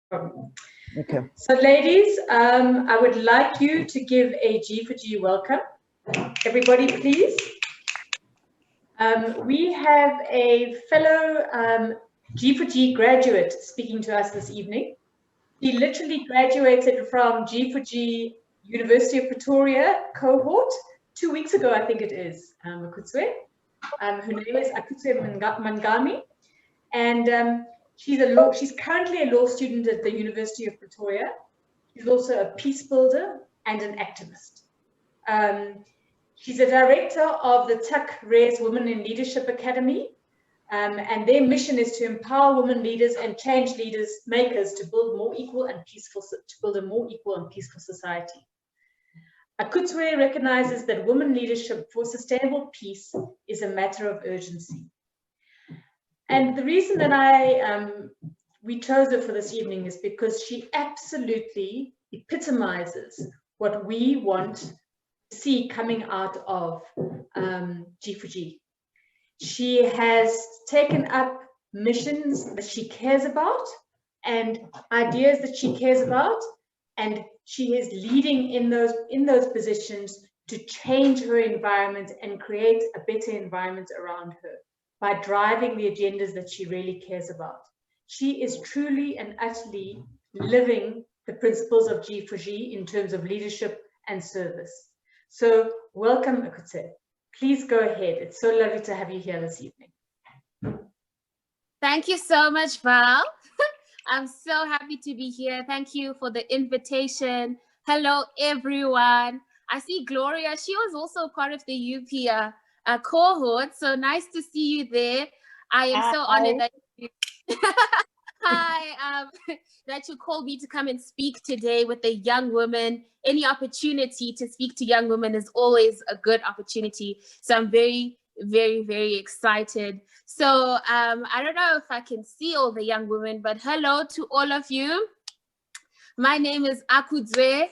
Okay. So ladies, I would like you to give a G4G welcome. Everybody, please. We have a fellow G4G graduate speaking to us this evening. He literally graduated from G4G University of Pretoria cohort 2 weeks ago, I think it is, Akudzwe. Her name is Akudzwe Mhangami, and she's currently a law student at the University of Pretoria. She's also a peace builder and an activist. She's a director of the Res Women in Leadership Academy, and their mission is to empower women leaders and change makers to build a more equal and peaceful society. Akudzwe recognizes that women leadership for sustainable peace is a matter of urgency. And the reason that we chose her for this evening is because she absolutely epitomizes what we want to see coming out of G4G. She has taken up missions that she cares about and ideas that she cares about, and she is leading in those positions to change her environment and create a better environment around her by driving the agendas that she really cares about. She is truly and utterly living the principles of G4G in terms of leadership and service. So welcome, Akudzwe. Please go ahead. It's so lovely to have you here this evening. Thank you so much, Val. I'm so happy to be here. Thank you for the invitation. Hello, everyone. I see Gloria. She was also part of the UP cohort. So nice to see you there. I am so honored that you that you called me to come and speak today with a young woman. Any opportunity to speak to young women is always a good opportunity. So I'm very, very, very excited. So I don't know if I can see all the young women, but hello to all of you. My name is Akudzwe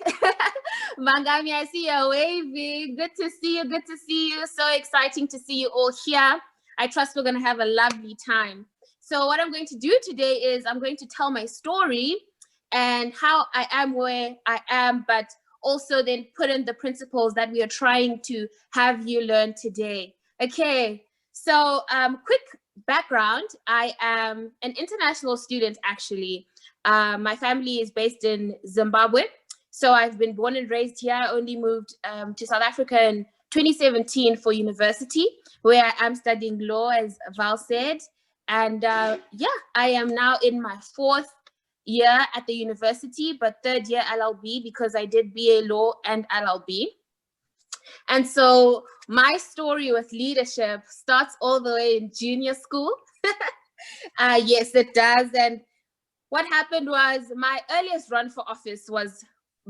Mhangami. I see you waving. Good to see you. Good to see you. So exciting to see you all here. I trust we're going to have a lovely time. So what I'm going to do today is I'm going to tell my story and how I am where I am, but also then put in the principles that we are trying to have you learn today. Okay, so quick background. I am an international student, actually. My family is based in Zimbabwe. So I've been born and raised here. I only moved to South Africa in 2017 for university, where I am studying law, as Val said. And yeah, I am now in my 4th year at the university, but 3rd year LLB because I did BA Law and LLB. And so my story with leadership starts all the way in junior school. Yes, it does. And what happened was my earliest run for office was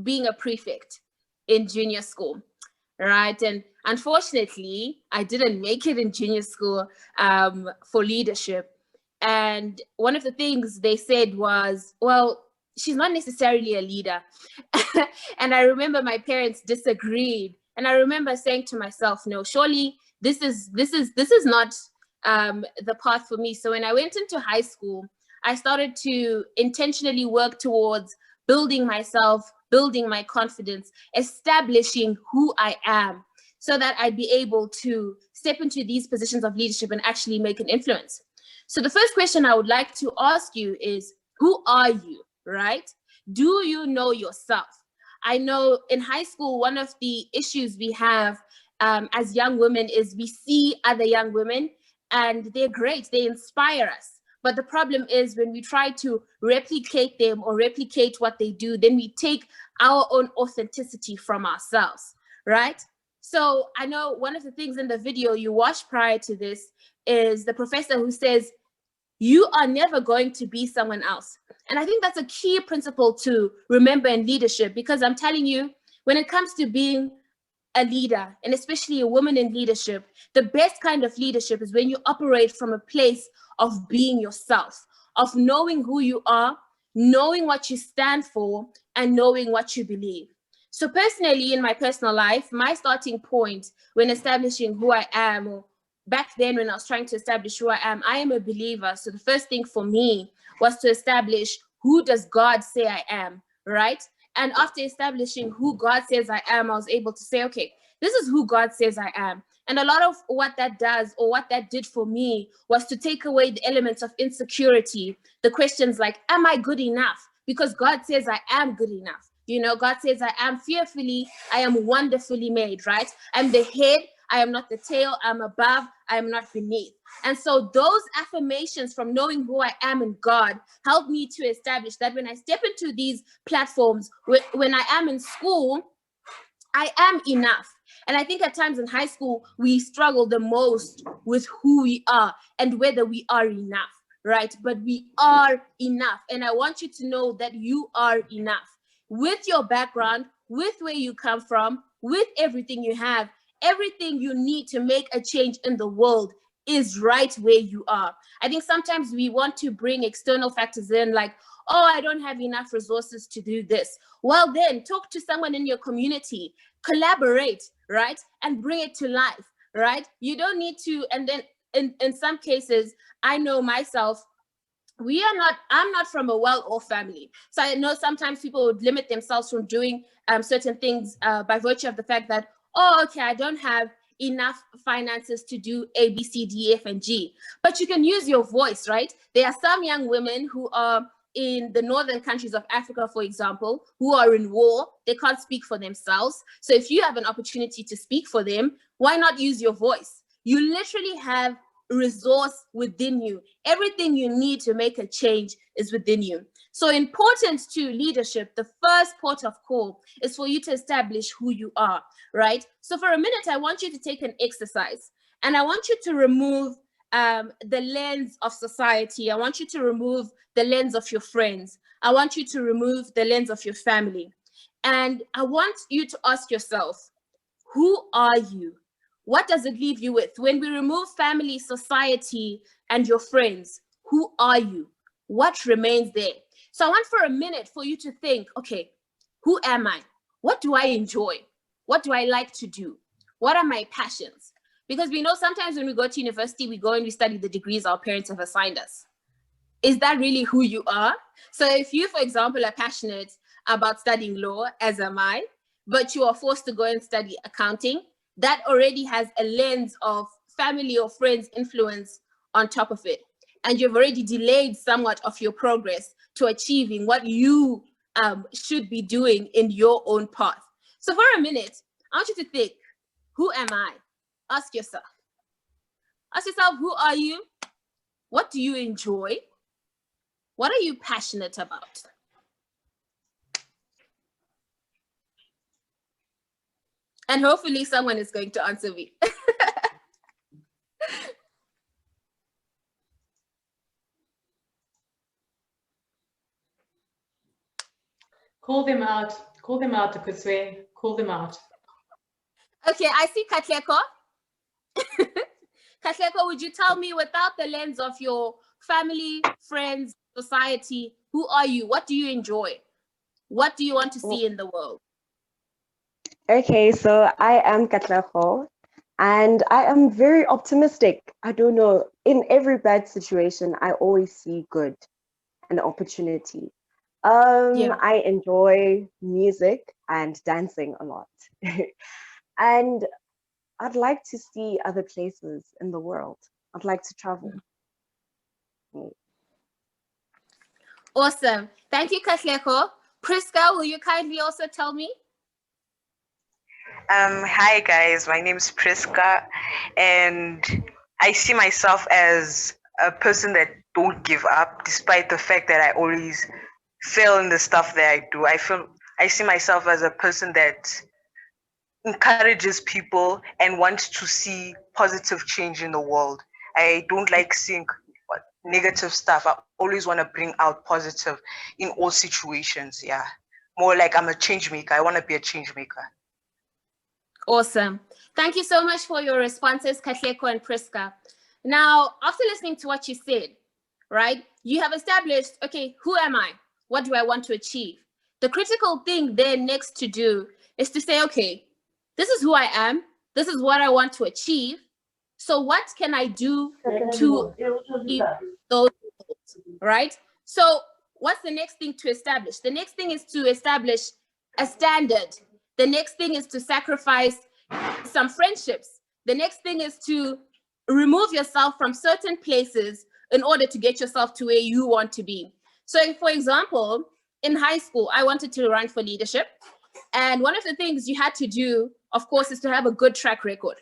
being a prefect in junior school, right? And unfortunately, I didn't make it in junior school for leadership. And one of the things they said was, well, she's not necessarily a leader. And I remember my parents disagreed. And I remember saying to myself, no, surely this is not the path for me. So when I went into high school, I started to intentionally work towards building myself, building my confidence, establishing who I am so that I'd be able to step into these positions of leadership and actually make an influence. So the first question I would like to ask you is, who are you, right? Do you know yourself? I know in high school, one of the issues we have as young women is we see other young women and they're great, they inspire us. But the problem is when we try to replicate them or replicate what they do, then we take our own authenticity from ourselves, right? So I know one of the things in the video you watched prior to this is the professor who says, you are never going to be someone else. And I think that's a key principle to remember in leadership, because I'm telling you, when it comes to being a leader, and especially a woman in leadership, the best kind of leadership is when you operate from a place of being yourself, of knowing who you are, knowing what you stand for, and knowing what you believe. So personally, in my personal life, my starting point when establishing who I am, or back then when I was trying to establish who I am a believer. So the first thing for me was to establish who does God say I am, right? And after establishing who God says I am, I was able to say, okay, this is who God says I am. And a lot of what that does, or what that did for me, was to take away the elements of insecurity, the questions like, am I good enough? Because God says I am good enough. You know, God says I am fearfully, I am wonderfully made, right? I'm the head, I am not the tail, I'm above, I am not beneath. And so those affirmations from knowing who I am in God help me to establish that when I step into these platforms, when I am in school, I am enough. And I think at times in high school, we struggle the most with who we are and whether we are enough, right? But we are enough. And I want you to know that you are enough. With your background, with where you come from, with everything you have, everything you need to make a change in the world is right where you are. I think sometimes we want to bring external factors in, like, oh, I don't have enough resources to do this. Well, then talk to someone in your community, collaborate, right? And bring it to life, right? You don't need to, and then in some cases, I know myself, I'm not from a well-off family. So I know sometimes people would limit themselves from doing certain things by virtue of the fact that, oh, okay, I don't have enough finances to do A, B, C, D, F, and G. But you can use your voice, right? There are some young women who are in the northern countries of Africa, for example, who are in war. They can't speak for themselves. So if you have an opportunity to speak for them, why not use your voice? You literally have resource within you. Everything you need to make a change is within you. So important to leadership, the first port of call is for you to establish who you are, right? So for a minute, I want you to take an exercise, and I want you to remove the lens of society. I want you to remove the lens of your friends. I want you to remove the lens of your family. And I want you to ask yourself, who are you? What does it leave you with? When we remove family, society, and your friends, who are you? What remains there? So I want for a minute for you to think, okay, who am I? What do I enjoy? What do I like to do? What are my passions? Because we know sometimes when we go to university, we go and we study the degrees our parents have assigned us. Is that really who you are? So if you, for example, are passionate about studying law, as am I, but you are forced to go and study accounting, that already has a lens of family or friends influence on top of it. And you've already delayed somewhat of your progress to achieving what you should be doing in your own path. So for a minute, I want you to think, who am I? Ask yourself. Ask yourself, who are you? What do you enjoy? What are you passionate about? And hopefully someone is going to answer me. Call them out, Akudzwe, call them out. Okay, I see Katleko. Katleko, would you tell me, without the lens of your family, friends, society, who are you? What do you enjoy? What do you want to see in the world? Okay, so I am Katlego, and I am very optimistic. I don't know, in every bad situation, I always see good and opportunity. I enjoy music and dancing a lot. And I'd like to see other places in the world. I'd like to travel. Awesome. Thank you, Katleko. Priska, will you kindly also tell me? Hi guys, my name is Priska, and I see myself as a person that don't give up despite the fact that I always fail in the stuff that I do. I see myself as a person that encourages people and wants to see positive change in the world. I don't like seeing negative stuff. I always want to bring out positive in all situations. Yeah, more like I'm a change maker. I want to be a change maker. Awesome. Thank you so much for your responses, Katleko and Priska. Now, after listening to what you said, right, you have established, okay, who am I? What do I want to achieve? The critical thing then next to do is to say, okay, this is who I am. This is what I want to achieve. So what can I do to achieve those goals, right? So what's the next thing to establish? The next thing is to establish a standard. The next thing is to sacrifice some friendships. The next thing is to remove yourself from certain places in order to get yourself to where you want to be. So for example, in high school, I wanted to run for leadership. And one of the things you had to do, of course, is to have a good track record.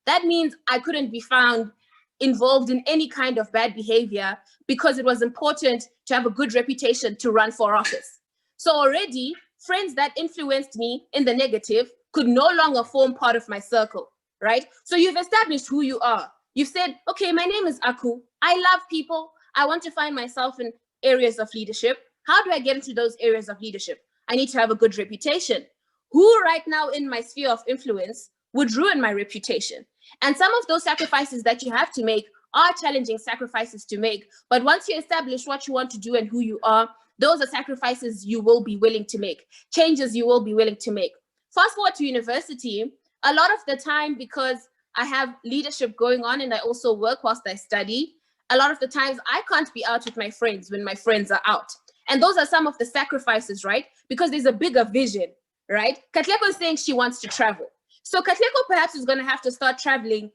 That means I couldn't be found involved in any kind of bad behavior because it was important to have a good reputation to run for office. So already, friends that influenced me in the negative could no longer form part of my circle, right? So you've established who you are. You've said, okay, my name is Aku. I love people. I want to find myself in areas of leadership. How do I get into those areas of leadership? I need to have a good reputation. Who right now in my sphere of influence would ruin my reputation? And some of those sacrifices that you have to make are challenging sacrifices to make. But once you establish what you want to do and who you are, those are sacrifices you will be willing to make, changes you will be willing to make. Fast forward to university, a lot of the time, because I have leadership going on and I also work whilst I study, a lot of the times I can't be out with my friends when my friends are out. And those are some of the sacrifices, right? Because there's a bigger vision, right? Katleko is saying she wants to travel. So Katleko perhaps is going to have to start traveling,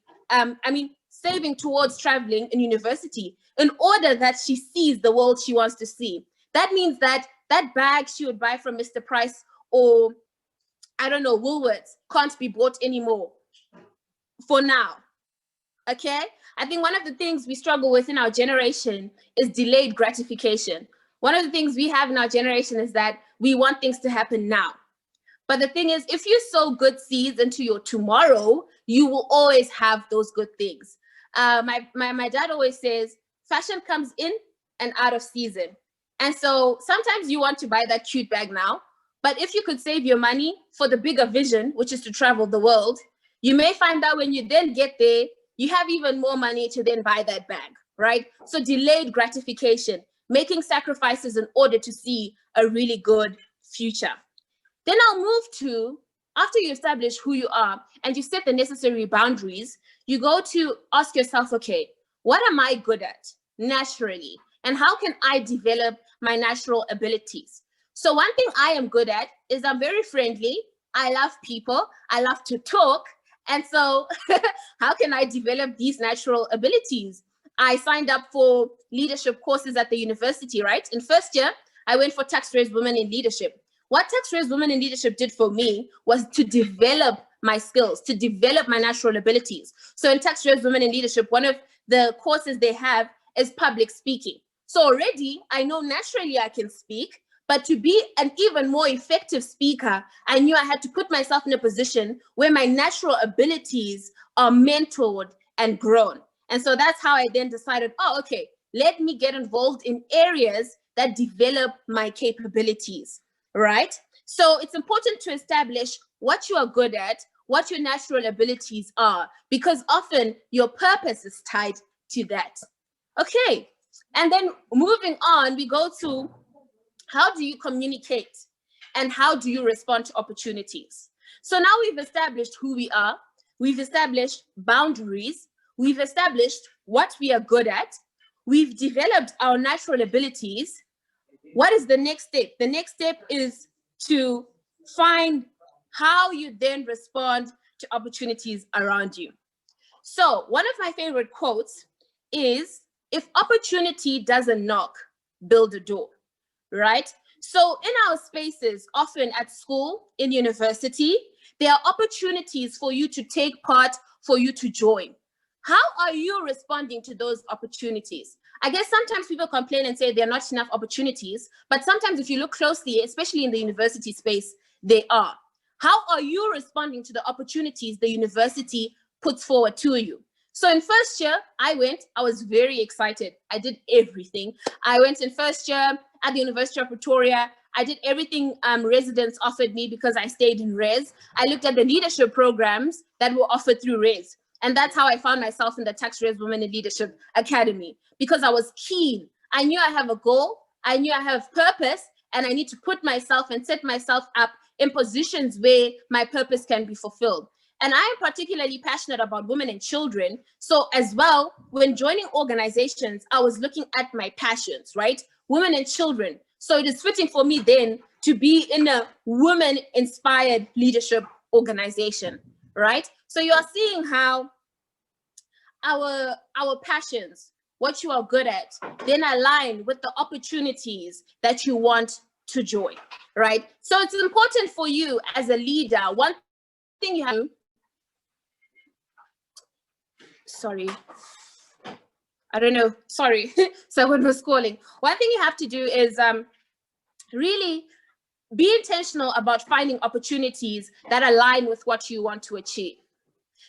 saving towards traveling in university in order that she sees the world she wants to see. That means that that bag she would buy from Mr. Price or, I don't know, Woolworths can't be bought anymore for now, okay? I think one of the things we struggle with in our generation is delayed gratification. One of the things we have in our generation is that we want things to happen now. But the thing is, if you sow good seeds into your tomorrow, you will always have those good things. My dad always says, fashion comes in and out of season. And so sometimes you want to buy that cute bag now, but if you could save your money for the bigger vision, which is to travel the world, you may find that when you then get there, you have even more money to then buy that bag, right? So delayed gratification, making sacrifices in order to see a really good future. Then I'll move to, after you establish who you are and you set the necessary boundaries, you go to ask yourself, okay, what am I good at naturally? And how can I develop my natural abilities? So one thing I am good at is I'm very friendly. I love people. I love to talk. And so how can I develop these natural abilities? I signed up for leadership courses at the university, right? In first year, I went for Tax-Raised Women in Leadership. What Tax-Raised Women in Leadership did for me was to develop my skills, to develop my natural abilities. So in Tax-Raised Women in Leadership, one of the courses they have is public speaking. So already I know naturally I can speak, but to be an even more effective speaker, I knew I had to put myself in a position where my natural abilities are mentored and grown. And so that's how I then decided, oh, okay, let me get involved in areas that develop my capabilities, right? So it's important to establish what you are good at, what your natural abilities are, because often your purpose is tied to that. Okay, and then moving on, we go to how do you communicate and how do you respond to opportunities? So now we've established who we are, we've established boundaries, we've established what we are good at, we've developed our natural abilities. What is the next step? The next step is to find how you then respond to opportunities around you. So one of my favorite quotes is, if opportunity doesn't knock, build a door, right? So in our spaces, often at school, in university, there are opportunities for you to take part, for you to join. How are you responding to those opportunities? I guess sometimes people complain and say there are not enough opportunities, but sometimes if you look closely, especially in the university space, they are. How are you responding to the opportunities the university puts forward to you? So in first year, I was very excited. I did everything. I went in first year at the University of Pretoria. I did everything residents offered me because I stayed in Res. I looked at the leadership programs that were offered through Res. And that's how I found myself in the Tax-Raised Women in Leadership Academy, because I was keen. I knew I have a goal. I knew I have purpose, and I need to put myself and set myself up in positions where my purpose can be fulfilled. And I am particularly passionate about women and children. So as well, when joining organizations, I was looking at my passions, right? Women and children. So it is fitting for me then to be in a women-inspired leadership organization, right? So you are seeing how our passions, what you are good at, then align with the opportunities that you want to join, right? So it's important for you as a leader. One thing you have to, sorry, I don't know, sorry, someone was calling. One thing you have to do is really be intentional about finding opportunities that align with what you want to achieve.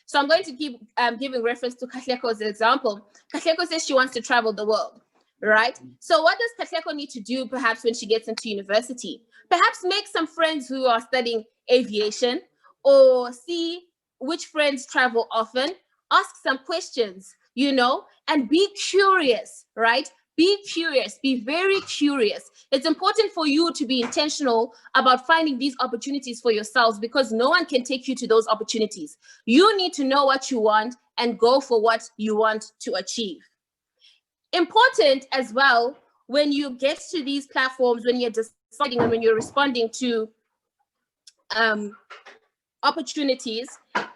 So I'm going to keep giving reference to Kahleko's example. Kahleko says she wants to travel the world, right? So what does Kahleko need to do perhaps when she gets into university? Perhaps make some friends who are studying aviation, or see which friends travel often, ask some questions, you know, and be curious, right? Be curious, be very curious. It's important for you to be intentional about finding these opportunities for yourselves, because no one can take you to those opportunities. You need to know what you want and go for what you want to achieve. Important as well, when you get to these platforms, when you're deciding and when you're responding to opportunities,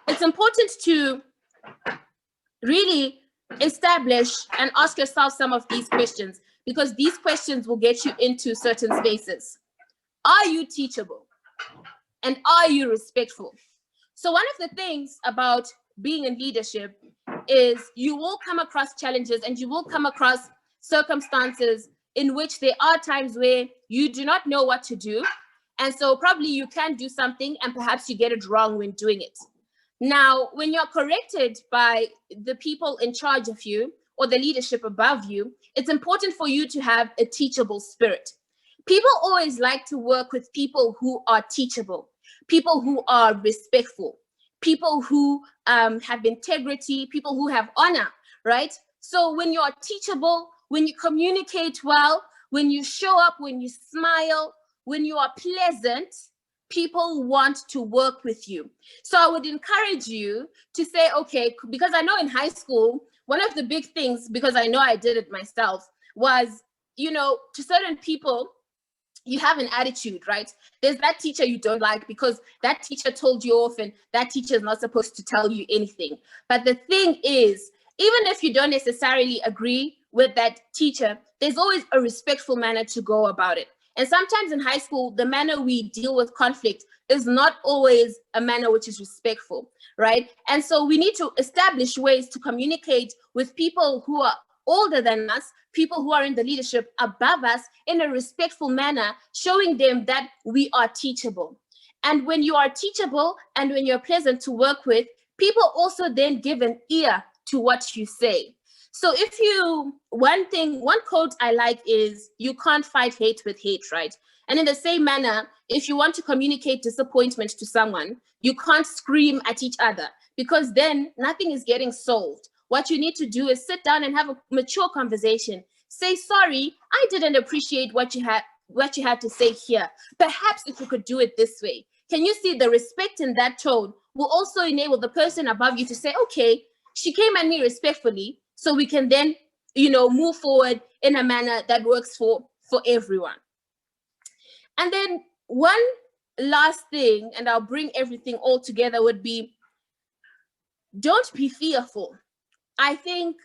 it's important to really establish and ask yourself some of these questions, because these questions will get you into certain spaces. Are you teachable? And are you respectful? So one of the things about being in leadership is you will come across challenges and you will come across circumstances in which there are times where you do not know what to do. And so probably you can do something and perhaps you get it wrong when doing it. Now, when you're corrected by the people in charge of you or the leadership above you, it's important for you to have a teachable spirit. People always like to work with people who are teachable, people who are respectful, people who have integrity, people who have honor, right? So when you're teachable, when you communicate well, when you show up, when you smile, when you are pleasant, people want to work with you. So I would encourage you to say, okay, because I know in high school, one of the big things, because I know I did it myself, was, you know, to certain people, you have an attitude, right? There's that teacher you don't like because that teacher told you off and that teacher is not supposed to tell you anything. But the thing is, even if you don't necessarily agree with that teacher, there's always a respectful manner to go about it. And sometimes in high school, the manner we deal with conflict is not always a manner which is respectful, right? And so we need to establish ways to communicate with people who are older than us, people who are in the leadership above us in a respectful manner, showing them that we are teachable. And when you are teachable and when you're pleasant to work with, people also then give an ear to what you say. So if you, one quote I like is, you can't fight hate with hate, right? And in the same manner, if you want to communicate disappointment to someone, you can't scream at each other, because then nothing is getting solved. What you need to do is sit down and have a mature conversation. Say, sorry, I didn't appreciate what you had to say here. Perhaps if you could do it this way. Can you see the respect in that tone will also enable the person above you to say, okay, she came at me respectfully, so we can then, you know, move forward in a manner that works for everyone. And then one last thing, and I'll bring everything all together, would be, don't be fearful. I think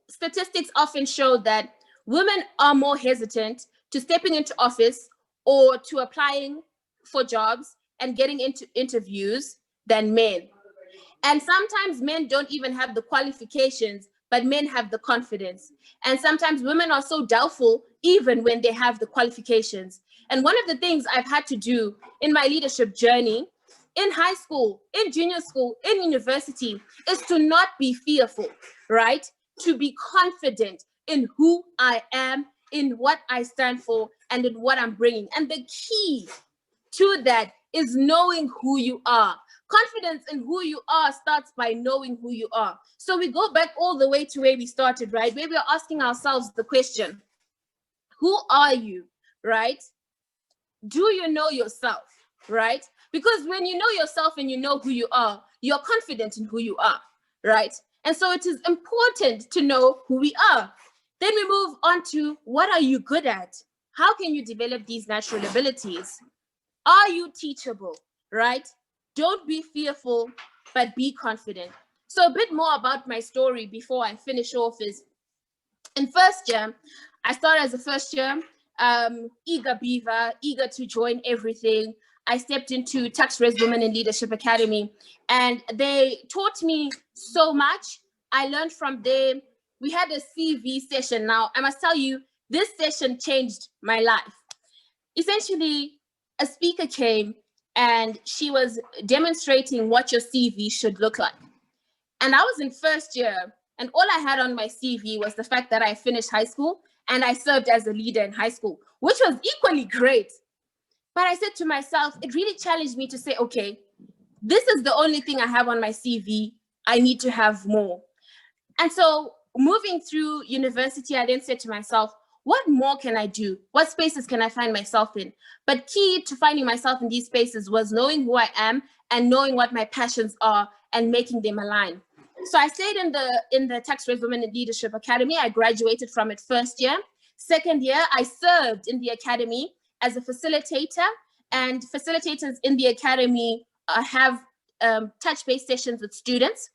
statistics often show that women are more hesitant to stepping into office or to applying for jobs and getting into interviews than men. And sometimes men don't even have the qualifications, but men have the confidence. And sometimes women are so doubtful even when they have the qualifications. And one of the things I've had to do in my leadership journey, in high school, in junior school, in university, is to not be fearful, right? To be confident in who I am, in what I stand for, and in what I'm bringing. And the key to that is knowing who you are. Confidence in who you are starts by knowing who you are. So we go back all the way to where we started, right? Where we are asking ourselves the question, who are you, right? Do you know yourself, right? Because when you know yourself and you know who you are, you're confident in who you are, right? And so it is important to know who we are. Then we move on to, what are you good at? how can you develop these natural abilities? Are you teachable, right? Don't be fearful, but be confident. So a bit more about my story before I finish off is, in first year, I started as a first year, eager beaver, eager to join everything. I stepped into Tax-Res Women in Leadership Academy, and they taught me so much. I learned from them. We had a CV session. Now, I must tell you, this session changed my life. Essentially, a speaker came and she was demonstrating what your CV should look like. And I was in first year, and all I had on my CV was the fact that I finished high school and I served as a leader in high school, which was equally great. But I said to myself, it really challenged me to say, okay, this is the only thing I have on my CV. I need to have more. And so moving through university, I then said to myself, what more can I do? What spaces can I find myself in? But key to finding myself in these spaces was knowing who I am and knowing what my passions are and making them align. So I stayed in the Tax-Res Women in Leadership Academy. I graduated from it first year. Second year, I served in the academy as a facilitator, and facilitators in the academy have touch-based sessions with students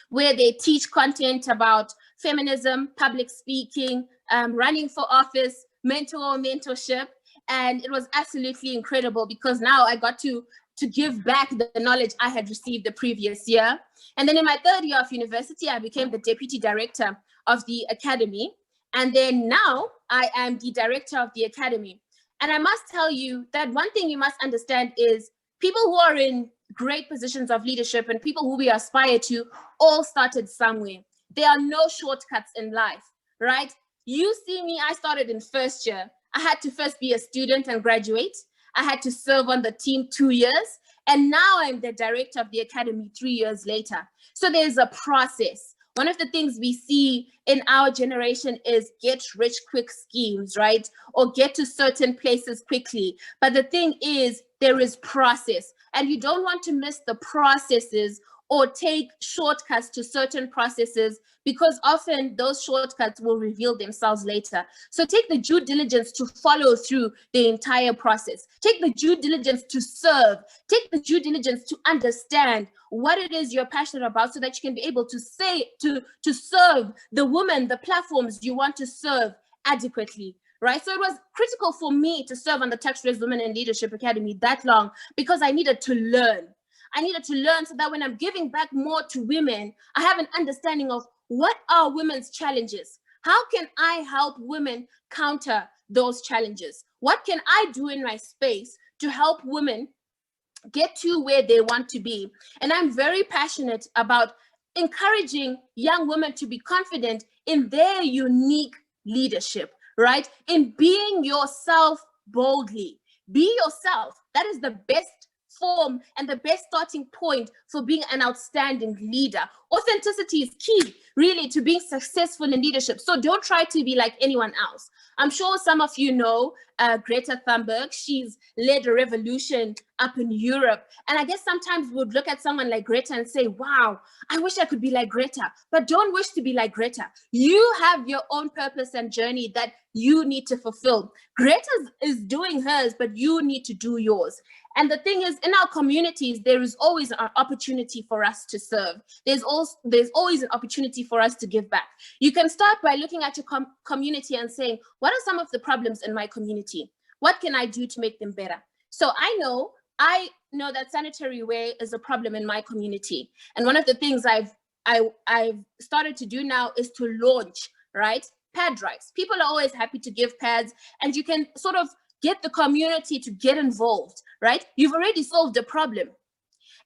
where they teach content about feminism, public speaking, running for office, mentorship. And it was absolutely incredible because now I got to give back the knowledge I had received the previous year. And then in my third year of university, I became the deputy director of the academy. And then now I am the director of the academy. And I must tell you that one thing you must understand is people who are in great positions of leadership and people who we aspire to all started somewhere. There are no shortcuts in life, right? You see me, I started in first year. I had to first be a student and graduate. I had to serve on the team 2 years. And now I'm the director of the academy 3 years later. So there's a process. One of the things we see in our generation is get rich quick schemes, right? Or get to certain places quickly. But the thing is, there is process, and you don't want to miss the processes or take shortcuts to certain processes, because often those shortcuts will reveal themselves later. So take the due diligence to follow through the entire process. Take the due diligence to serve. Take the due diligence to understand what it is you're passionate about so that you can be able to serve the women, the platforms you want to serve adequately. Right. So it was critical for me to serve on the Tax-Res Women in Leadership Academy that long because I needed to learn. I needed to learn so that when I'm giving back more to women, I have an understanding of what are women's challenges. How can I help women counter those challenges? What can I do in my space to help women get to where they want to be? And I'm very passionate about encouraging young women to be confident in their unique leadership, right? In being yourself boldly. Be yourself. That is the best form and the best starting point for being an outstanding leader. Authenticity is key, really, to being successful in leadership. So don't try to be like anyone else. I'm sure some of you know Greta Thunberg. She's led a revolution up in Europe. And I guess sometimes we would look at someone like Greta and say, wow, I wish I could be like Greta. But don't wish to be like Greta. You have your own purpose and journey that you need to fulfill. Greta is doing hers, but you need to do yours. And the thing is, in our communities, there is always an opportunity for us to serve. There's always an opportunity for us to give back. You can start by looking at your community and saying, what are some of the problems in my community? What can I do to make them better? So I know that sanitary ware is a problem in my community. And one of the things I've started to do now is to launch, right, pad drives. People are always happy to give pads, and you can sort of get the community to get involved, right? You've already solved the problem.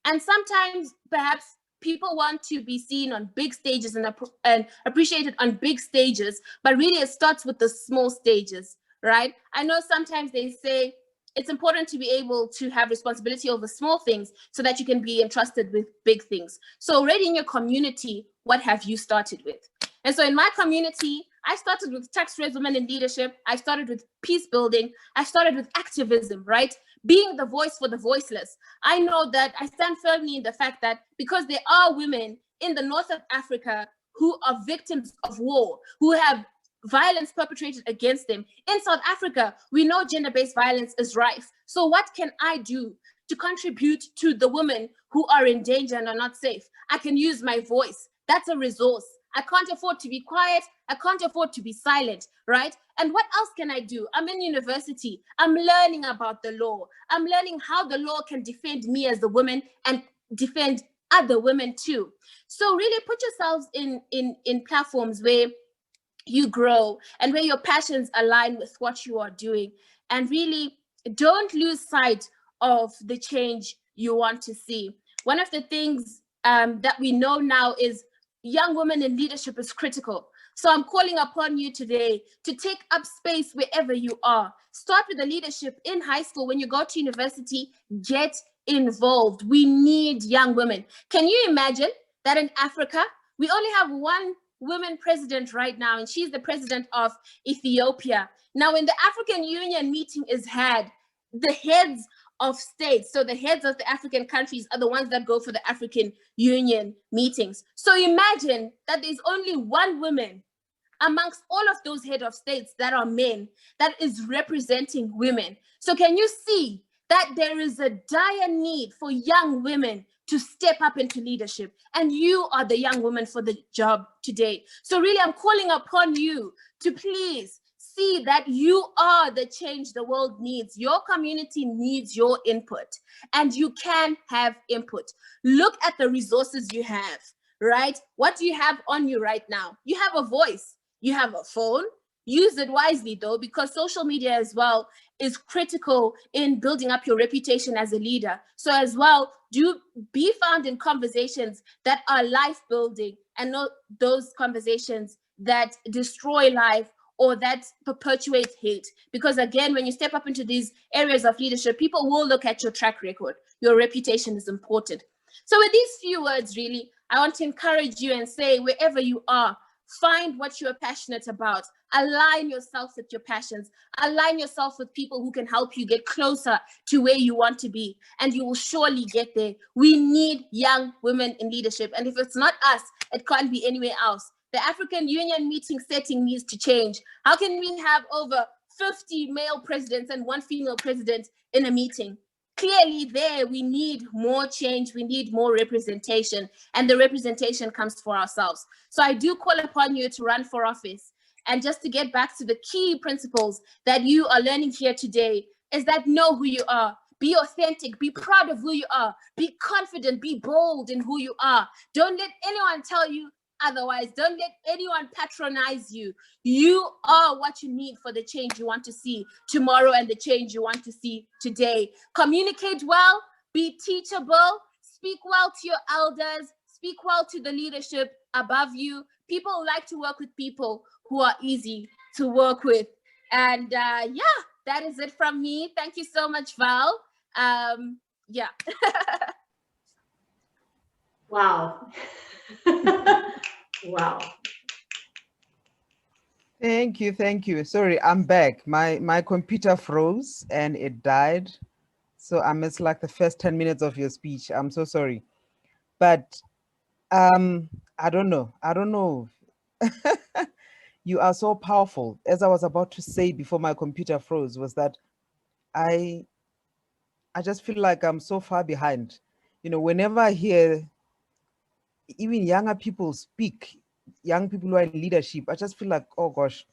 And sometimes perhaps people want to be seen on big stages and appreciated on big stages, but really it starts with the small stages, right? I know sometimes they say it's important to be able to have responsibility over small things so that you can be entrusted with big things. So already in your community, what have you started with? And so in my community, I started with Tax-Res Women in Leadership. I started with peace building. I started with activism, right? Being the voice for the voiceless. I know that I stand firmly in the fact that because there are women in the north of Africa who are victims of war, who have violence perpetrated against them. In South Africa, we know gender-based violence is rife. So what can I do to contribute to the women who are in danger and are not safe? I can use my voice. That's a resource. I can't afford to be quiet. I can't afford to be silent, right? And what else can I do? I'm in university. I'm learning about the law. I'm learning how the law can defend me as a woman and defend other women too. So really put yourselves in platforms where you grow and where your passions align with what you are doing. And really don't lose sight of the change you want to see. One of the things that we know now is young women in leadership is critical. So I'm calling upon you today to take up space wherever you are. Start with the leadership in high school. When you go to university, get involved. We need young women. Can you imagine that in Africa, we only have one woman president right now, and she's the president of Ethiopia. Now, when the African Union meeting is had, the heads of states, so the heads of the African countries are the ones that go for the African Union meetings. So imagine that there's only one woman amongst all of those head of states that are men that is representing women. So can you see that there is a dire need for young women to step up into leadership, and you are the young woman for the job today. So really, I'm calling upon you to please see that you are the change the world needs. Your community needs your input, and you can have input. Look at the resources you have, right? What do you have on you right now? You have a voice, you have a phone. Use it wisely though, because social media as well is critical in building up your reputation as a leader. So as well, do be found in conversations that are life building and not those conversations that destroy life or that perpetuate hate. Because again, when you step up into these areas of leadership, people will look at your track record. Your reputation is important. So with these few words, really, I want to encourage you and say, wherever you are, find what you're passionate about. Align yourself with your passions. Align yourself with people who can help you get closer to where you want to be, and you will surely get there. We need young women in leadership, and if it's not us, it can't be anywhere else. The African Union meeting setting needs to change. How can we have over 50 male presidents and one female president in a meeting? Clearly there, we need more change, we need more representation, and the representation comes for ourselves. So I do call upon you to run for office. And just to get back to the key principles that you are learning here today, is that know who you are, be authentic, be proud of who you are, be confident, be bold in who you are. Don't let anyone tell you otherwise. Don't let anyone patronize you. You are what you need for the change you want to see tomorrow and the change you want to see today. Communicate well, be teachable, speak well to your elders, speak well to the leadership above you. People like to work with people who are easy to work with. And yeah, that is it from me. Thank you so much, Val. Yeah. Wow. Wow. Thank you. Sorry, I'm back. My computer froze and it died. So I missed like the first 10 minutes of your speech. I'm so sorry. But I don't know. You are so powerful. As I was about to say before my computer froze, was that I just feel like I'm so far behind. You know, whenever I hear even younger people speak, young people who are in leadership, I just feel like, oh gosh,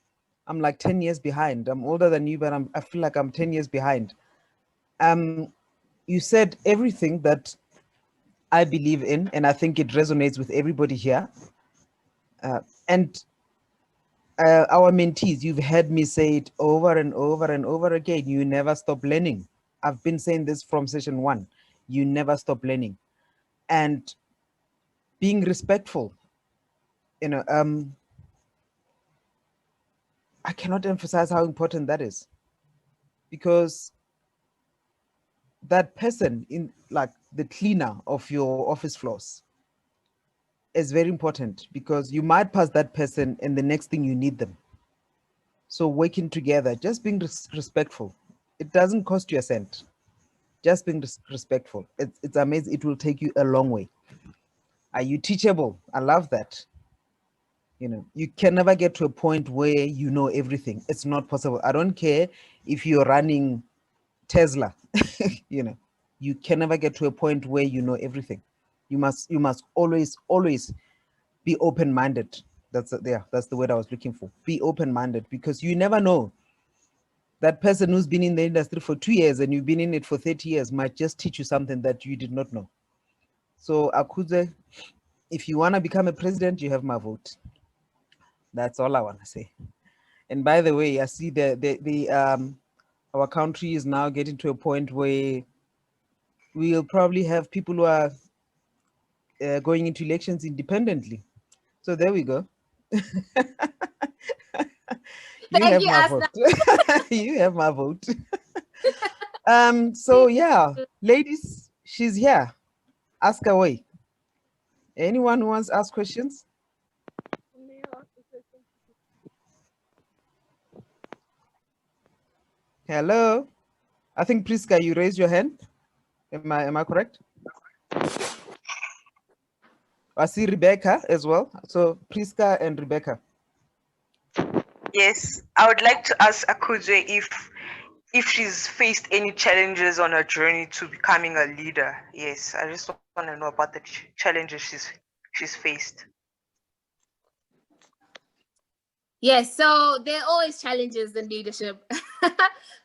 I'm like 10 years behind. I'm older than you, but I feel like I'm 10 years behind. You said everything that I believe in, and I think it resonates with everybody here. And our mentees, you've heard me say it over and over and over again. You never stop learning. I've been saying this from session 1. You never stop learning. And being respectful, you know, I cannot emphasize how important that is, because that person in like the cleaner of your office floors is very important, because you might pass that person and the next thing you need them. So working together, just being respectful. It doesn't cost you a cent. Just being respectful. It's amazing. It will take you a long way. Are you teachable? I love that. You know, you can never get to a point where you know everything. It's not possible. I don't care if you're running Tesla, you know, you can never get to a point where you know everything. You must always be open-minded. That's the word I was looking for. Be open-minded, because you never know. That person who's been in the industry for 2 years and you've been in it for 30 years might just teach you something that you did not know. So Akudzwe, if you want to become a president, you have my vote. That's all I want to say. And by the way, I see our country is now getting to a point where we'll probably have people who are going into elections independently. So there we go. You have my vote. You have my vote. So yeah, ladies, she's here. Ask away. Anyone who wants to ask questions? Hello. I think Priska, you raised your hand. Am I correct? I see Rebecca as well. So Priska and Rebecca. Yes, I would like to ask Akudzwe if she's faced any challenges on her journey to becoming a leader. Yes, I just want to know about the challenges she's faced. Yes, so there are always challenges in leadership.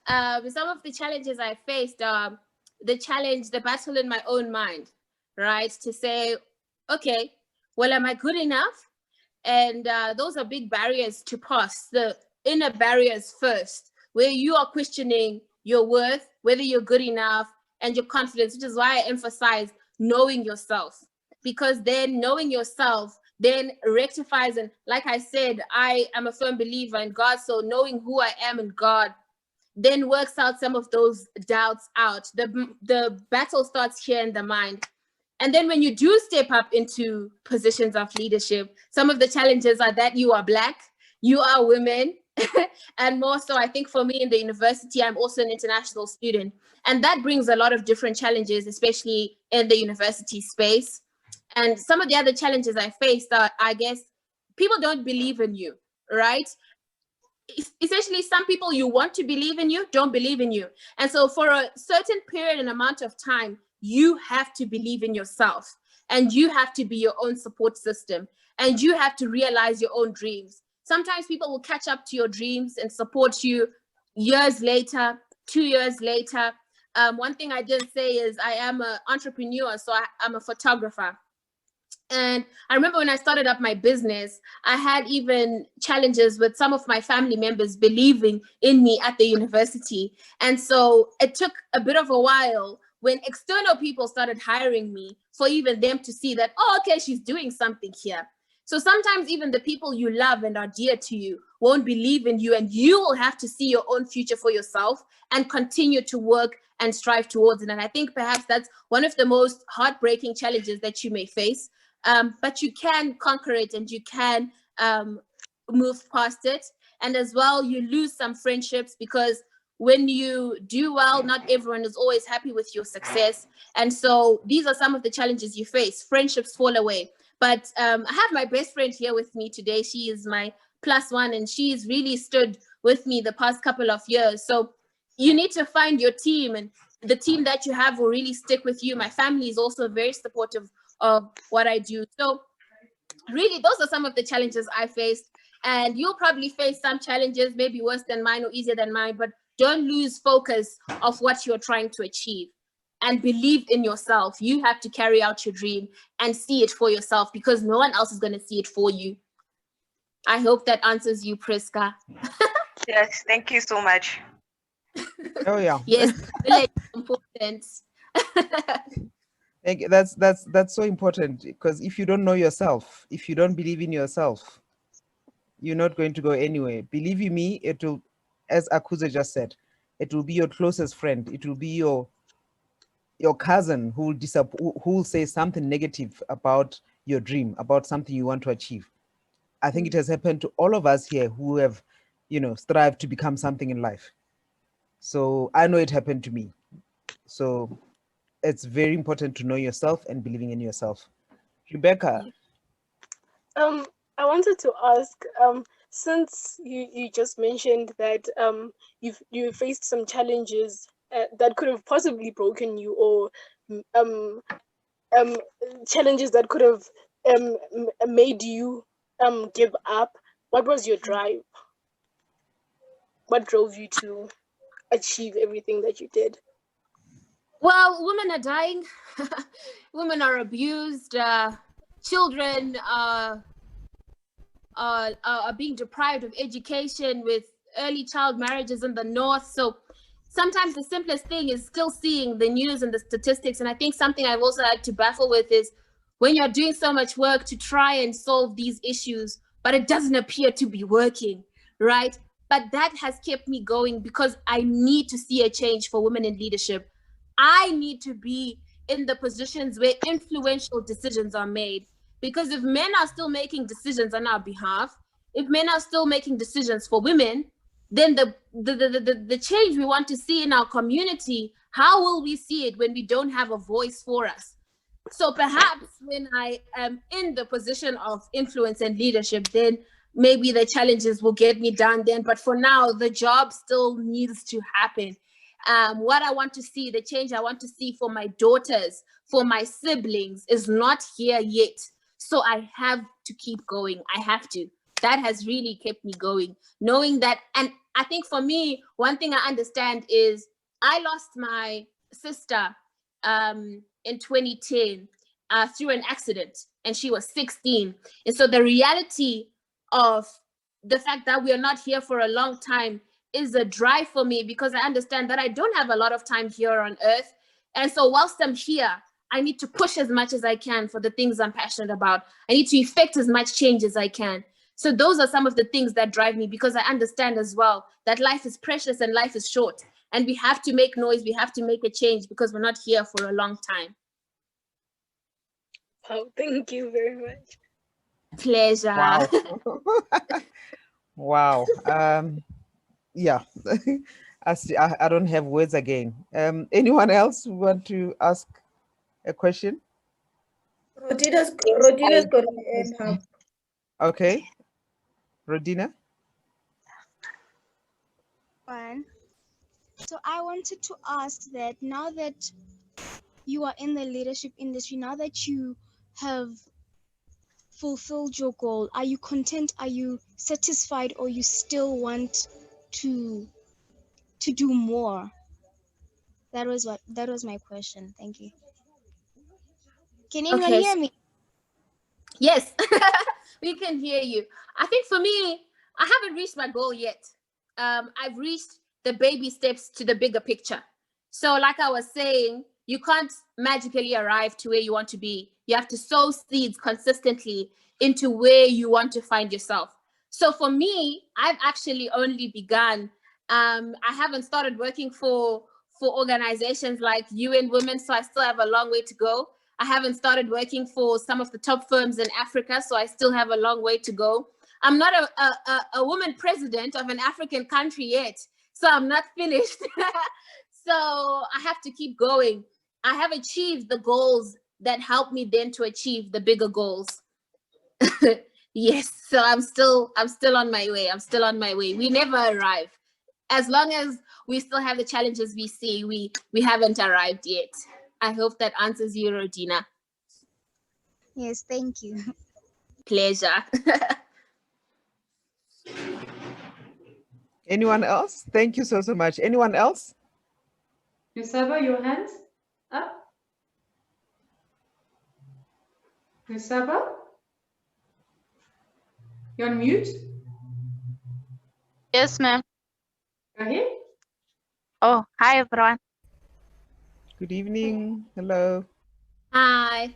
Some of the challenges I faced are the battle in my own mind, right? To say, okay, well, am I good enough? And those are big barriers to pass, the inner barriers first, where you are questioning your worth, whether you're good enough, and your confidence, which is why I emphasize knowing yourself. Because then knowing yourself then rectifies, and like I said, I am a firm believer in God, so knowing who I am in God then works out some of those doubts out. The battle starts here in the mind. And then when you do step up into positions of leadership, some of the challenges are that you are Black, you are women, and more so, I think for me in the university, I'm also an international student. And that brings a lot of different challenges, especially in the university space. And some of the other challenges I faced are, I guess, people don't believe in you, right? Essentially, some people you want to believe in you don't believe in you. And so for a certain period and amount of time, you have to believe in yourself, and you have to be your own support system, and you have to realize your own dreams. Sometimes people will catch up to your dreams and support you years later, 2 years later. One thing I did say is I am an entrepreneur, so I'm a photographer. And I remember when I started up my business, I had even challenges with some of my family members believing in me at the university. And so it took a bit of a while when external people started hiring me for even them to see that, oh, okay, she's doing something here. So sometimes even the people you love and are dear to you won't believe in you, and you will have to see your own future for yourself and continue to work and strive towards it. And I think perhaps that's one of the most heartbreaking challenges that you may face. But you can conquer it, and you can move past it. And as well, you lose some friendships, because when you do well, not everyone is always happy with your success. And so these are some of the challenges you face. Friendships fall away. But I have my best friend here with me today. She is my +1, and she's really stood with me the past couple of years. So you need to find your team, and the team that you have will really stick with you. My family is also very supportive of what I do. So really, those are some of the challenges I faced. And you'll probably face some challenges, maybe worse than mine or easier than mine, but don't lose focus of what you're trying to achieve, and believe in yourself. You have to carry out your dream and see it for yourself, because no one else is going to see it for you. I hope that answers you, Priska. Yes, thank you so much. Oh yeah. Yes, really important. That's so important, because if you don't know yourself, if you don't believe in yourself, you're not going to go anywhere. Believe you me, it will, as Akudzwe just said, it will be your closest friend. It will be your cousin who will say something negative about your dream, about something you want to achieve. I think it has happened to all of us here who have, strived to become something in life. So I know it happened to me. So it's very important to know yourself and believing in yourself. Rebecca. I wanted to ask, since you just mentioned that you faced some challenges that could have possibly broken you, or challenges that could have made you give up. What was your drive? What drove you to achieve everything that you did? Well, women are dying. Women are abused. Children are being deprived of education, with early child marriages in the north. So sometimes the simplest thing is still seeing the news and the statistics. And I think something I've also had to battle with is when you're doing so much work to try and solve these issues, but it doesn't appear to be working, right? But that has kept me going because I need to see a change for women in leadership. I need to be in the positions where influential decisions are made. Because if men are still making decisions on our behalf, if men are still making decisions for women, then the change we want to see in our community, how will we see it when we don't have a voice for us? So perhaps when I am in the position of influence and leadership, then maybe the challenges will get me done then. But for now, the job still needs to happen. What I want to see, the change I want to see for my daughters, for my siblings, is not here yet. So I have to keep going. I have to. That has really kept me going, knowing that. And I think for me, one thing I understand is I lost my sister in 2010 through an accident, and she was 16. And so the reality of the fact that we are not here for a long time is a drive for me, because I understand that I don't have a lot of time here on earth. And so whilst I'm here, I need to push as much as I can for the things I'm passionate about. I need to effect as much change as I can. So those are some of the things that drive me, because I understand as well that life is precious and life is short, and we have to make noise. We have to make a change because we're not here for a long time. Oh, thank you very much. Pleasure. Wow. Wow. Yeah. I don't have words again. Anyone else want to ask a question? Rodina's got her hand up. Okay. Rodina? Fine. So I wanted to ask that now that you are in the leadership industry, now that you have fulfilled your goal, are you content? Are you satisfied, or you still want to do more? That was my question. Thank you. Can anyone hear me? Yes, we can hear you. I think for me, I haven't reached my goal yet. I've reached the baby steps to the bigger picture. So like I was saying, you can't magically arrive to where you want to be. You have to sow seeds consistently into where you want to find yourself. So for me, I've actually only begun. I haven't started working for organizations like UN Women, so I still have a long way to go. I haven't started working for some of the top firms in Africa, so I still have a long way to go. I'm not a woman president of an African country yet, so I'm not finished. So I have to keep going. I have achieved the goals that help me then to achieve the bigger goals. Yes, so I'm still on my way. I'm still on my way. We never arrive. As long as we still have the challenges we see, we haven't arrived yet. I hope that answers you, Rodina. Yes, thank you. Pleasure. Anyone else? Thank you so much. Anyone else? Nusaba, your hands up. Nusaba? You're on mute? Yes, ma'am. Go ahead. Oh, hi, everyone. Good evening. Hello. Hi.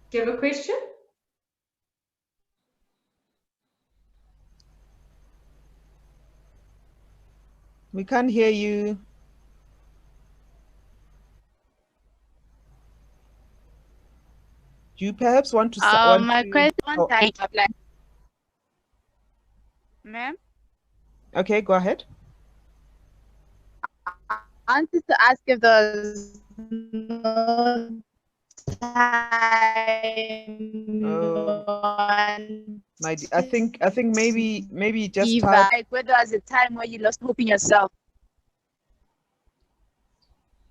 Do you have a question? We can't hear you. Do you perhaps want to My question ma'am, Okay, go ahead. I wanted to ask if there was no time. I think maybe just Give type. up. Like, when was the time where you lost hope in yourself?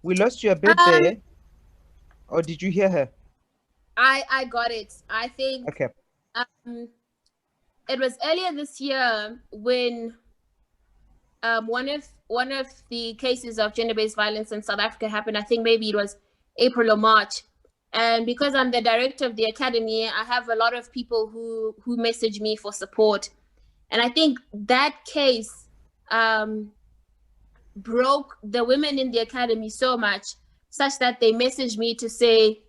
We lost you a bit there. Or did you hear her? I got it. I think Okay. it was earlier this year when one of the cases of gender-based violence in South Africa happened. I think maybe it was April or March. And because I'm the director of the academy, I have a lot of people who message me for support. And I think that case broke the women in the academy so much, such that they messaged me to say,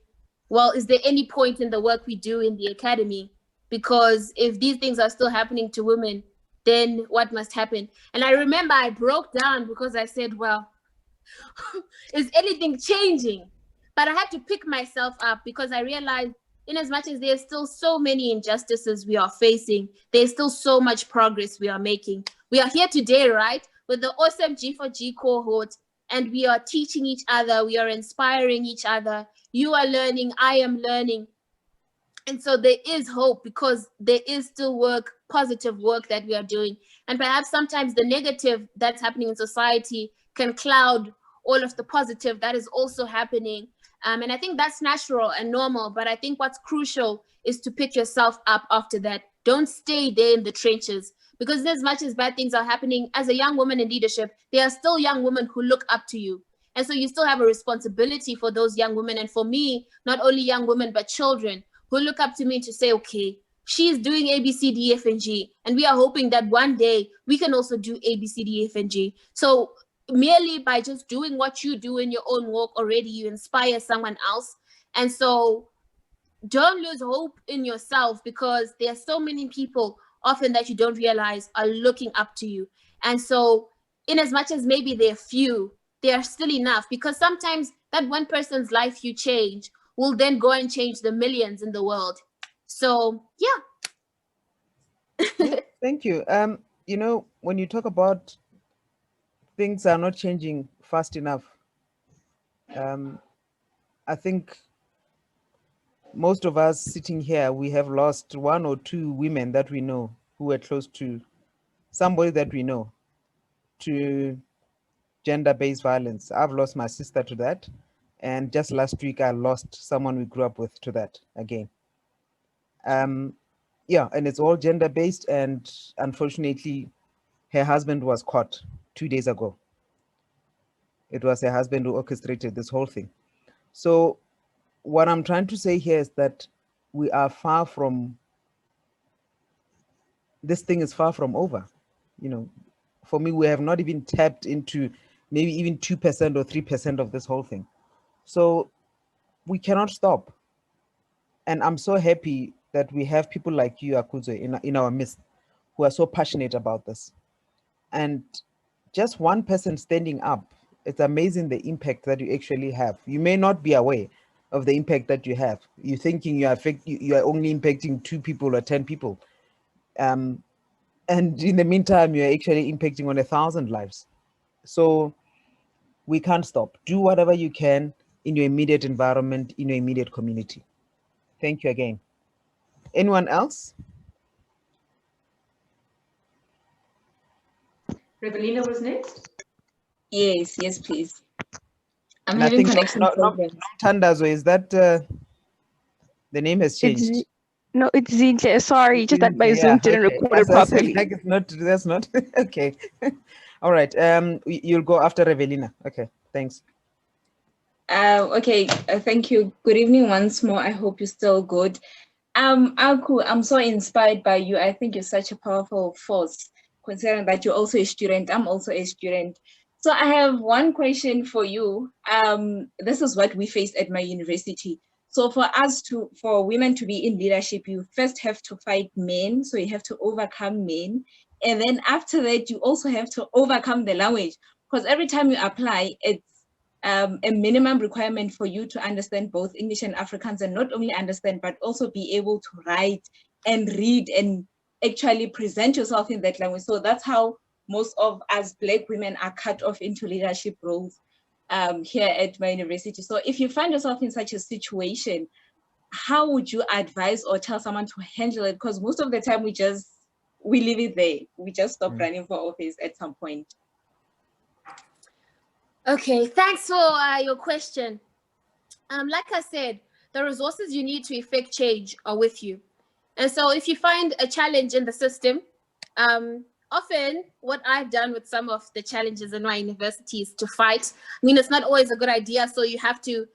well, is there any point in the work we do in the academy? Because if these things are still happening to women, then what must happen? And I remember I broke down because I said, well, is anything changing? But I had to pick myself up because I realized, in as much as there's still so many injustices we are facing, there's still so much progress we are making. We are here today, right, with the awesome G4G cohort, and we are teaching each other, we are inspiring each other. You are learning, I am learning. And so there is hope because there is still work, positive work that we are doing. And perhaps sometimes the negative that's happening in society can cloud all of the positive that is also happening. And I think that's natural and normal. But I think what's crucial is to pick yourself up after that. Don't stay there in the trenches, because as much as bad things are happening, as a young woman in leadership, there are still young women who look up to you. And so you still have a responsibility for those young women. And for me, not only young women, but children who look up to me to say, okay, she's doing A, B, C, D, F, and G. And we are hoping that one day we can also do A, B, C, D, F, and G. So merely by just doing what you do in your own walk already, you inspire someone else. And so don't lose hope in yourself, because there are so many people often that you don't realize are looking up to you. And so in as much as maybe they're few, they are still enough, because sometimes that one person's life you change will then go and change the millions in the world. So yeah. Thank you. You know, when you talk about things are not changing fast enough, I think most of us sitting here, we have lost one or two women that we know who were close to somebody that we know to gender-based violence. I've lost my sister to that. And just last week, I lost someone we grew up with to that again. Yeah, and it's all gender-based. And unfortunately, her husband was caught 2 days ago. It was her husband who orchestrated this whole thing. So what I'm trying to say here is that we are far from, this thing is far from over. You know, for me, we have not even tapped into maybe even 2% or 3% of this whole thing. So we cannot stop. And I'm so happy that we have people like you, Akudzwe, in our midst, who are so passionate about this. And just one person standing up, it's amazing the impact that you actually have. You may not be aware of the impact that you have. You're thinking you are only impacting 2 people or 10 people. And in the meantime, you're actually impacting on 1,000 lives. So we can't stop. Do whatever you can in your immediate environment, in your immediate community. Thank you again. Anyone else? Revelina was next. Yes, please. I'm And having connection problems. Tandazo, is that the name has changed? No, it's ZJ. Sorry, just that my Zoom didn't record it That's properly. like it's not. That's not okay. All right. You'll go after Revelina. Okay. Thanks. Okay. Thank you. Good evening once more. I hope you're still good. Aku, I'm so inspired by you. I think you're such a powerful force, considering that you're also a student. I'm also a student. So I have one question for you. This is what we face at my university. So for women to be in leadership, you first have to fight men. So you have to overcome men. And then after that, you also have to overcome the language, because every time you apply, it's a minimum requirement for you to understand both English and Afrikaans, and not only understand, but also be able to write and read and actually present yourself in that language. So that's how most of us Black women are cut off into leadership roles. here at my university. So if you find yourself in such a situation, how would you advise or tell someone to handle it? Because most of the time we leave it there. We just stop running for office at some point. Okay, thanks for your question. Like I said, the resources you need to effect change are with you. And so if you find a challenge in the system, often what I've done with some of the challenges in my university is to fight. I mean, it's not always a good idea, so you have to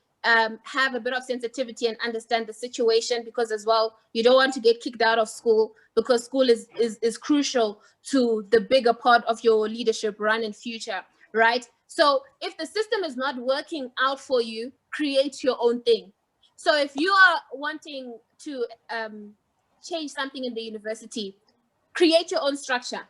have a bit of sensitivity and understand the situation, because as well, you don't want to get kicked out of school, because school is crucial to the bigger part of your leadership run in future, right? So if the system is not working out for you, create your own thing. So if you are wanting to change something in the university, create your own structure,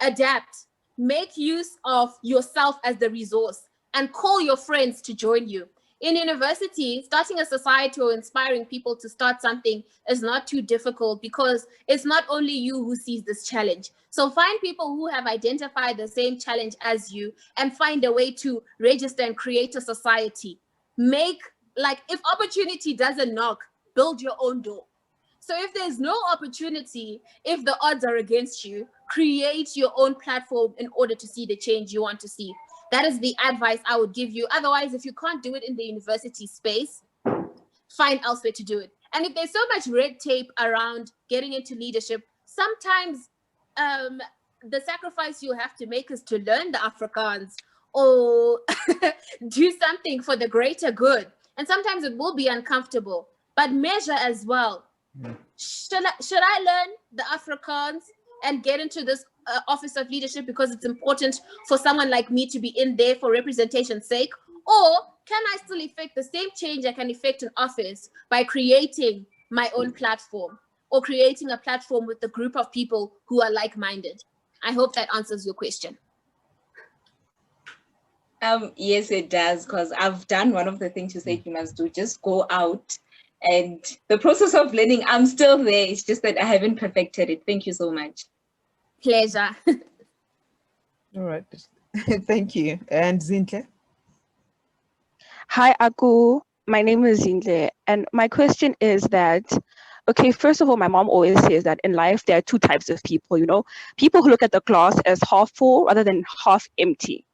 adapt, make use of yourself as the resource, and call your friends to join you. In university, starting a society or inspiring people to start something is not too difficult, because it's not only you who sees this challenge. So find people who have identified the same challenge as you and find a way to register and create a society. If opportunity doesn't knock, build your own door. So if there's no opportunity, if the odds are against you, create your own platform in order to see the change you want to see. That is the advice I would give you. Otherwise, if you can't do it in the university space, find elsewhere to do it. And if there's so much red tape around getting into leadership, sometimes the sacrifice you have to make is to learn the Afrikaans or do something for the greater good. And sometimes it will be uncomfortable, but measure as well. Should I learn the Afrikaans and get into this office of leadership because it's important for someone like me to be in there for representation's sake? Or can I still effect the same change I can effect in office by creating my own platform, or creating a platform with a group of people who are like-minded? I hope that answers your question. Yes, it does, because I've done one of the things you said you must do, just go out. And the process of learning, I'm still there. It's just that I haven't perfected it. Thank you so much. Pleasure. All right. Thank you. And Zintle? Hi, Aku. My name is Zintle. And my question is that, okay, first of all, my mom always says that in life, there are two types of people, people who look at the glass as half full rather than half empty.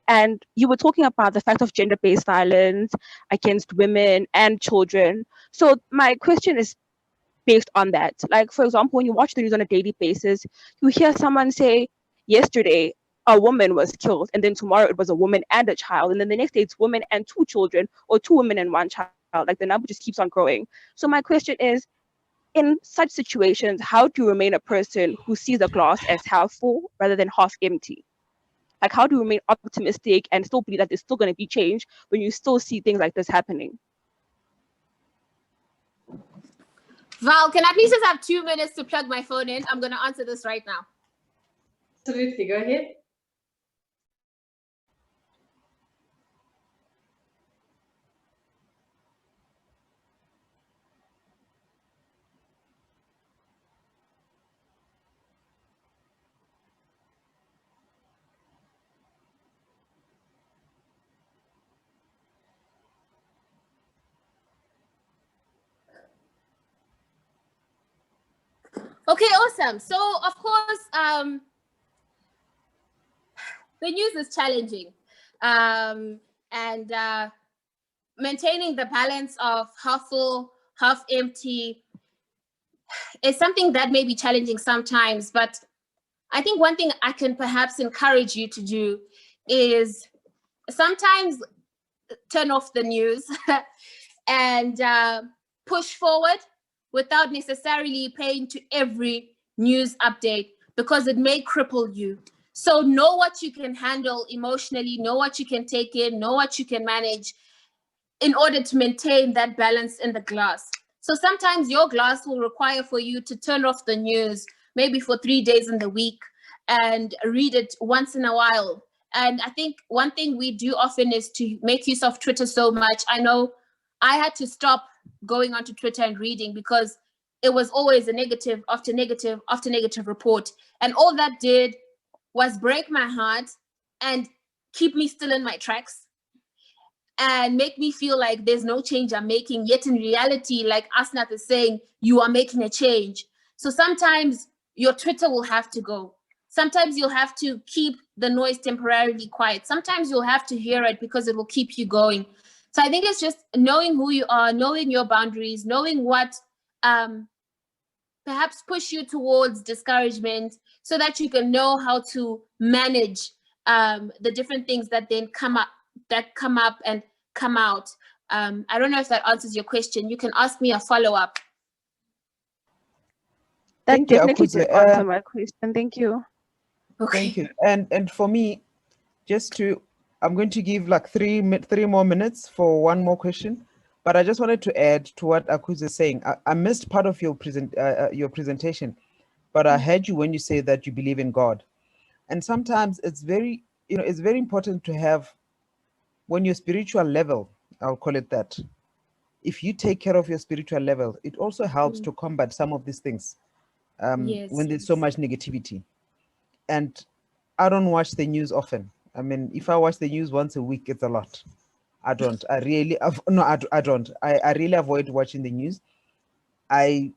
And you were talking about the fact of gender-based violence against women and children. So my question is based on that. Like, for example, when you watch the news on a daily basis, you hear someone say, yesterday, a woman was killed, and then tomorrow it was a woman and a child, and then the next day it's women and two children, or two women and one child. Like, the number just keeps on growing. So my question is, in such situations, how do you remain a person who sees the glass as half full rather than half empty? Like, how do you remain optimistic and still believe that there's still going to be change when you still see things like this happening? Val, can I please just have 2 minutes to plug my phone in? I'm going to answer this right now. Absolutely, go ahead. Okay, awesome. So, of course, the news is challenging. And maintaining the balance of half full, half empty is something that may be challenging sometimes. But I think one thing I can perhaps encourage you to do is sometimes turn off the news and push forward without necessarily paying to every news update, because it may cripple you. So know what you can handle emotionally, know what you can take in, know what you can manage in order to maintain that balance in the glass. So sometimes your glass will require for you to turn off the news, maybe for 3 days in the week, and read it once in a while. And I think one thing we do often is to make use of Twitter so much. I know I had to stop going onto Twitter and reading, because it was always a negative after negative after negative report. And all that did was break my heart and keep me still in my tracks. and make me feel like there's no change I'm making, yet in reality, like Asnath is saying, you are making a change. So sometimes your Twitter will have to go. Sometimes you'll have to keep the noise temporarily quiet. Sometimes you'll have to hear it because it will keep you going. So I think it's just knowing who you are, knowing your boundaries, knowing what perhaps push you towards discouragement, so that you can know how to manage the different things that then come up and come out. I don't know if that answers your question. You can ask me a follow-up. That Thank you, definitely Akudzwe. did answer my question. Thank you. Okay. Thank you. And for me, I'm going to give like three more minutes for one more question. But I just wanted to add to what Akudzwe is saying. I missed part of your presentation, but I heard you when you say that you believe in God. And sometimes it's very important to have, when your spiritual level, I'll call it that, if you take care of your spiritual level, it also helps to combat some of these things when there's so much negativity. And I don't watch the news often. I mean, if I watch the news once a week, it's a lot. I don't. I really I don't. I really avoid watching the news. I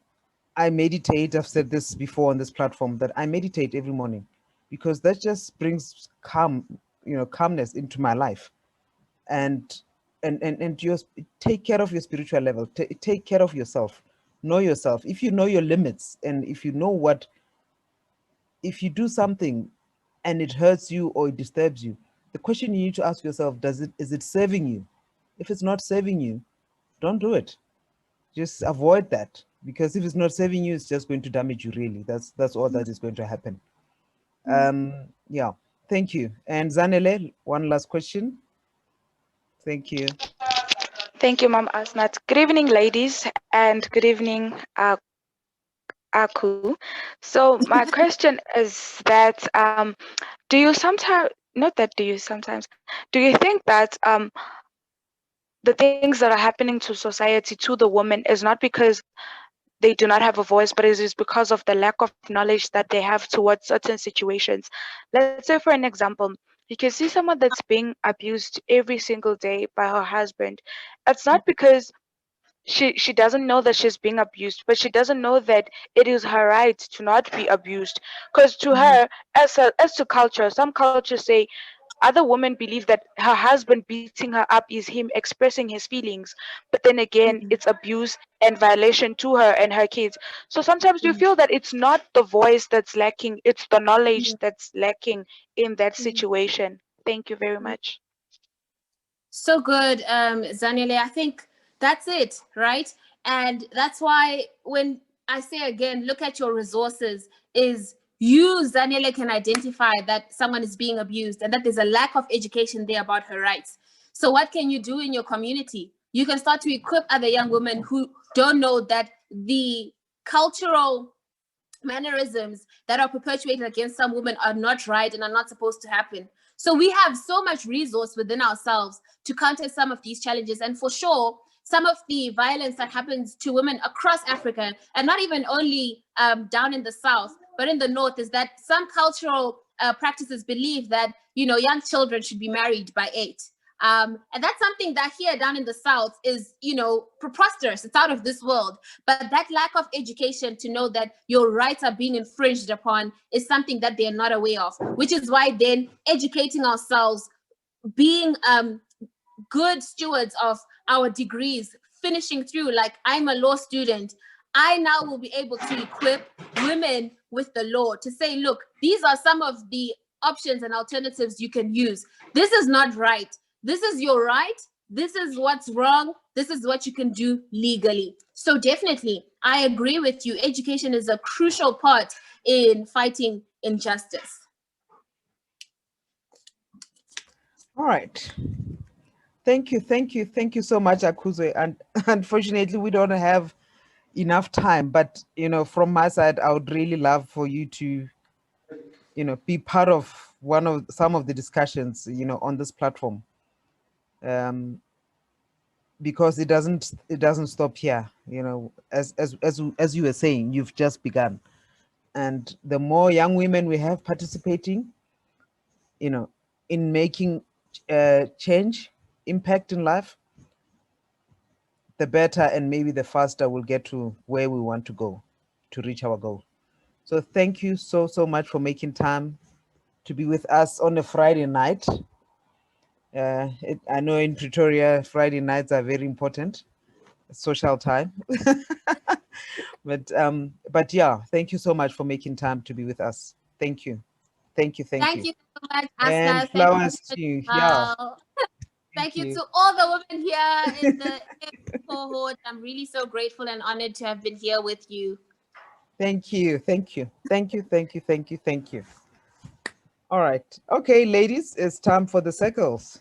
meditate. I've said this before on this platform, that I meditate every morning, because that just brings calmness into my life. And just take care of your spiritual level. Take care of yourself. Know yourself. If you know your limits, and if you know if you do something and it hurts you or it disturbs you, the question you need to ask yourself, is it serving you? If it's not serving you, don't do it. Just avoid that, because if it's not serving you, it's just going to damage you, really. That's all that is going to happen. Yeah, thank you. And Zanele, one last question. Thank you. Thank you, Ma'am Asnath. Good evening, ladies, and good evening, Aku. So my question is that do you sometimes, not that do you sometimes, do you think that the things that are happening to society, to the women, is not because they do not have a voice, but it is because of the lack of knowledge that they have towards certain situations? Let's say, for an example, you can see someone that's being abused every single day by her husband. It's not because she doesn't know that she's being abused, but she doesn't know that it is her right to not be abused. Because to her, as to culture, some cultures say, other women believe that her husband beating her up is him expressing his feelings, but then again, it's abuse and violation to her and her kids. So sometimes you feel that it's not the voice that's lacking, it's the knowledge that's lacking in that situation. Thank you very much. So good, Zanele. I think that's it, right? And that's why when I say again, look at your resources, is you, Zanele, can identify that someone is being abused and that there's a lack of education there about her rights. So what can you do in your community? You can start to equip other young women who don't know that the cultural mannerisms that are perpetuated against some women are not right and are not supposed to happen. So we have so much resource within ourselves to counter some of these challenges. And for sure, some of the violence that happens to women across Africa, and not even only down in the South, but in the North, is that some cultural practices believe that, young children should be married by 8. And that's something that here down in the South is, preposterous. It's out of this world. But that lack of education to know that your rights are being infringed upon is something that they're not aware of, which is why then educating ourselves, being good stewards of our degrees, finishing through, like I'm a law student, I now will be able to equip women with the law to say, look, these are some of the options and alternatives you can use. This is not right. This is your right. This is what's wrong. This is what you can do legally. So definitely, I agree with you. Education is a crucial part in fighting injustice. All right. Thank you so much, Akudzwe. And unfortunately, we don't have enough time. But from my side, I would really love for you to, be part of some of the discussions, on this platform. Because it doesn't stop here. As you were saying, you've just begun, and the more young women we have participating, in making change, impact in life, the better and maybe the faster we'll get to where we want to go to reach our goal. So thank you so much for making time to be with us on a Friday night. I know in Pretoria, Friday nights are very important, social time. But yeah, thank you so much for making time to be with us. Thank you. Thank you. Thank you so much, And Asnath. flowers to you. Yeah. Thank you you. to all the women here in the cohort. I'm really so grateful and honored to have been here with you. Thank you. All right. Okay, ladies, it's time for the circles.